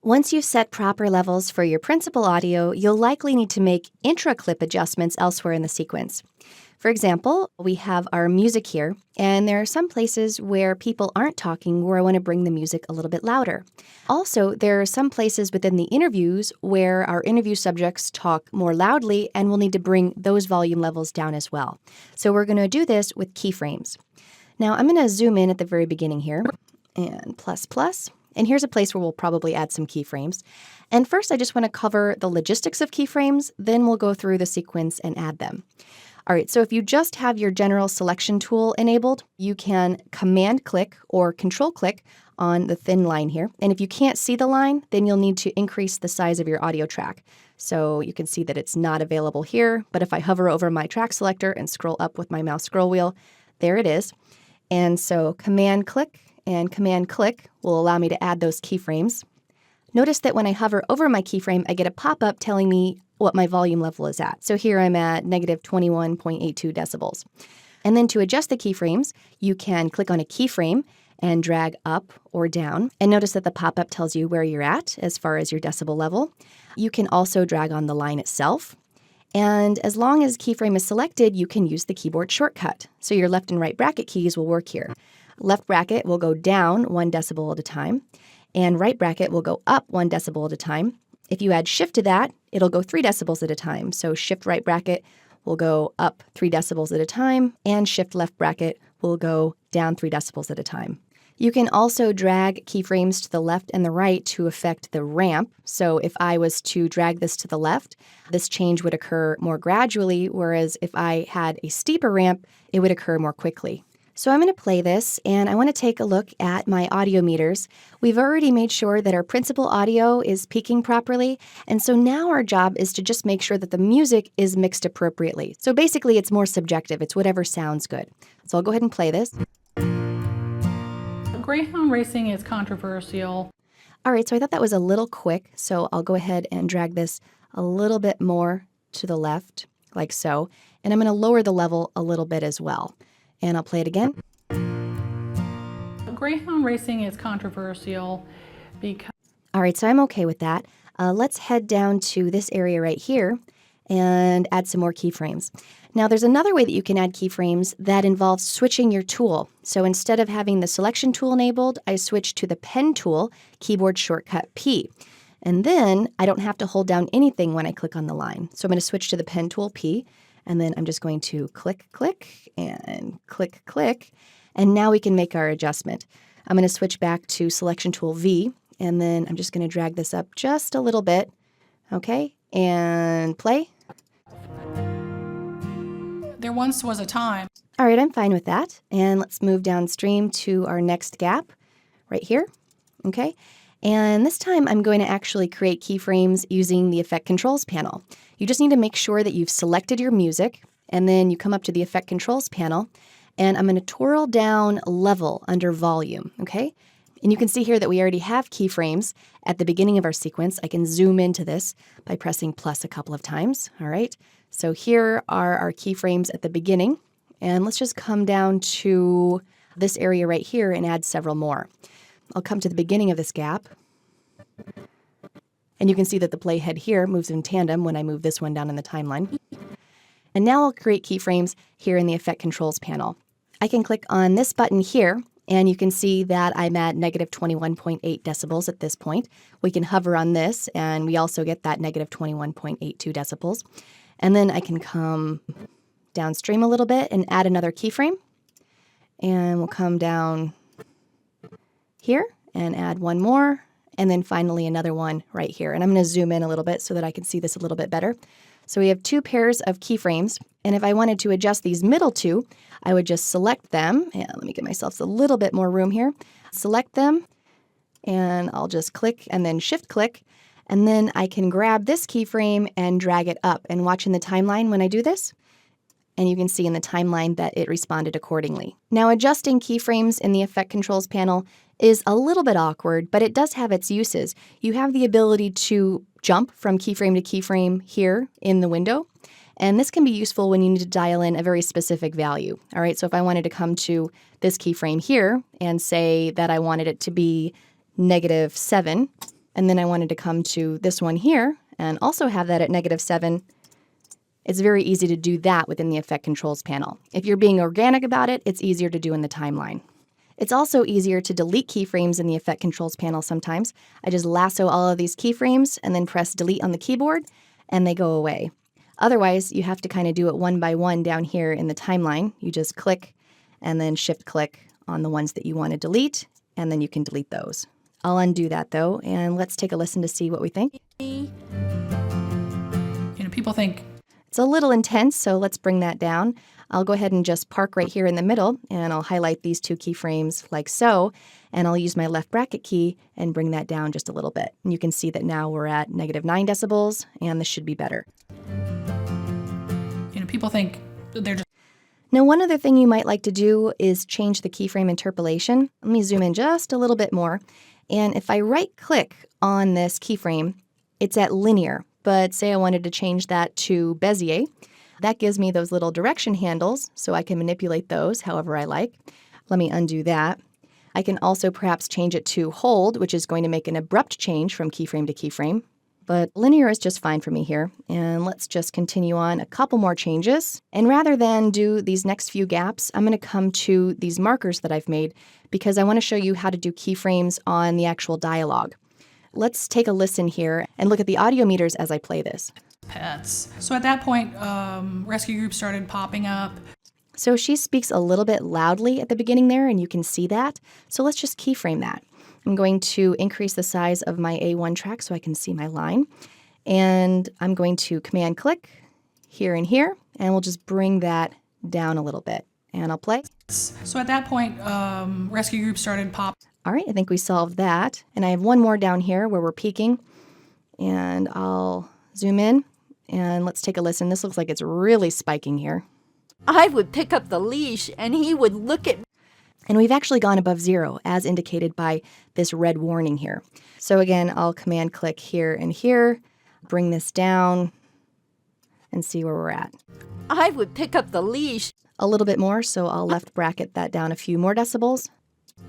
Once you've set proper levels for your principal audio, you'll likely need to make intra-clip adjustments elsewhere in the sequence. For example, we have our music here, and there are some places where people aren't talking where I want to bring the music a little bit louder. Also, there are some places within the interviews where our interview subjects talk more loudly, and we'll need to bring those volume levels down as well. So we're going to do this with keyframes. Now, I'm going to zoom in at the very beginning here, and plus plus. And here's a place where we'll probably add some keyframes. And first, I just want to cover the logistics of keyframes, then we'll go through the sequence and add them. All right, so if you just have your general selection tool enabled, you can command click or control click on the thin line here. And if you can't see the line, then you'll need to increase the size of your audio track. So you can see that it's not available here, but if I hover over my track selector and scroll up with my mouse scroll wheel, there it is. And so command click and command click will allow me to add those keyframes. Notice that when I hover over my keyframe, I get a pop-up telling me what my volume level is at. So here I'm at negative 21.82 decibels. And then to adjust the keyframes, you can click on a keyframe and drag up or down. And notice that the pop-up tells you where you're at as far as your decibel level. You can also drag on the line itself. And as long as keyframe is selected, you can use the keyboard shortcut. So your left and right bracket keys will work here. Left bracket will go down 1 decibel at a time, and right bracket will go up 1 decibel at a time. If you add shift to that, it'll go 3 decibels at a time. So shift right bracket will go up 3 decibels at a time, and shift left bracket will go down 3 decibels at a time. You can also drag keyframes to the left and the right to affect the ramp. So if I was to drag this to the left, this change would occur more gradually, whereas if I had a steeper ramp, it would occur more quickly. So I'm going to play this, and I want to take a look at my audio meters. We've already made sure that our principal audio is peaking properly, and so now our job is to just make sure that the music is mixed appropriately. So basically, it's more subjective. It's whatever sounds good. So I'll go ahead and play this. Greyhound racing is controversial. All right, so I thought that was a little quick, so I'll go ahead and drag this a little bit more to the left, like so, and I'm going to lower the level a little bit as well. And I'll play it again. Greyhound racing is controversial because... All right, so I'm okay with that. Let's head down to this area right here and add some more keyframes. Now, there's another way that you can add keyframes that involves switching your tool. So instead of having the selection tool enabled, I switch to the pen tool, keyboard shortcut P. And then I don't have to hold down anything when I click on the line. So I'm going to switch to the pen tool P. And then I'm just going to click, click, and click, click. And now we can make our adjustment. I'm going to switch back to selection tool V, and then I'm just going to drag this up just a little bit. Okay, and play. There once was a time. All right, I'm fine with that. And let's move downstream to our next gap right here. Okay, and this time I'm going to actually create keyframes using the Effect Controls panel. You just need to make sure that you've selected your music, and then you come up to the Effect Controls panel, and I'm going to twirl down Level under Volume, okay? And you can see here that we already have keyframes at the beginning of our sequence. I can zoom into this by pressing plus a couple of times, all right? So here are our keyframes at the beginning, and let's just come down to this area right here and add several more. I'll come to the beginning of this gap. And you can see that the playhead here moves in tandem when I move this one down in the timeline. And now I'll create keyframes here in the Effect Controls panel. I can click on this button here, and you can see that I'm at negative 21.8 decibels at this point. We can hover on this, and we also get that negative 21.82 decibels. And then I can come downstream a little bit and add another keyframe. And we'll come down here and add one more. And then finally another one right here. And I'm going to zoom in a little bit so that I can see this a little bit better. So we have 2 pairs of keyframes. And if I wanted to adjust these middle 2, I would just select them. And let me give myself a little bit more room here. Select them, and I'll just click and then shift click. And then I can grab this keyframe and drag it up. And watch in the timeline when I do this. And you can see in the timeline that it responded accordingly. Now, adjusting keyframes in the Effect Controls panel is a little bit awkward, but it does have its uses. You have the ability to jump from keyframe to keyframe here in the window, and this can be useful when you need to dial in a very specific value. All right, so if I wanted to come to this keyframe here and say that I wanted it to be -7, and then I wanted to come to this one here and also have that at -7, it's very easy to do that within the Effect Controls panel. If you're being organic about it, it's easier to do in the timeline. It's also easier to delete keyframes in the Effect Controls panel sometimes. I just lasso all of these keyframes and then press delete on the keyboard, and they go away. Otherwise, you have to kind of do it one by one down here in the timeline. You just click and then shift-click on the ones that you want to delete, and then you can delete those. I'll undo that, though, and let's take a listen to see what we think. People think it's a little intense, so let's bring that down. I'll go ahead and just park right here in the middle, and I'll highlight these two keyframes like so, and I'll use my left bracket key and bring that down just a little bit. And you can see that now we're at -9 decibels, and this should be better. people think they're just. Now, one other thing you might like to do is change the keyframe interpolation. Let me zoom in just a little bit more. And if I right-click on this keyframe, it's at linear. But say I wanted to change that to Bezier. That gives me those little direction handles, so I can manipulate those however I like. Let me undo that. I can also perhaps change it to hold, which is going to make an abrupt change from keyframe to keyframe. But linear is just fine for me here. And let's just continue on a couple more changes. And rather than do these next few gaps, I'm going to come to these markers that I've made because I want to show you how to do keyframes on the actual dialogue. Let's take a listen here and look at the audio meters as I play this. Pets. So at that point, rescue groups started popping up. So she speaks a little bit loudly at the beginning there, and you can see that. So let's just keyframe that. I'm going to increase the size of my A1 track so I can see my line. And I'm going to Command-click here and here, and we'll just bring that down a little bit. And I'll play. So at that point, rescue groups started popping. All right, I think we solved that. And I have one more down here where we're peaking. And I'll zoom in, and let's take a listen. This looks like it's really spiking here. I would pick up the leash, and he would look at me. And we've actually gone above 0, as indicated by this red warning here. So again, I'll Command-click here and here, bring this down, and see where we're at. I would pick up the leash. A little bit more, so I'll left bracket that down a few more decibels.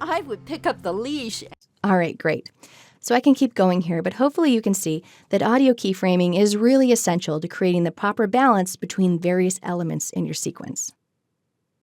I would pick up the leash. All right, great. So I can keep going here, but hopefully you can see that audio keyframing is really essential to creating the proper balance between various elements in your sequence.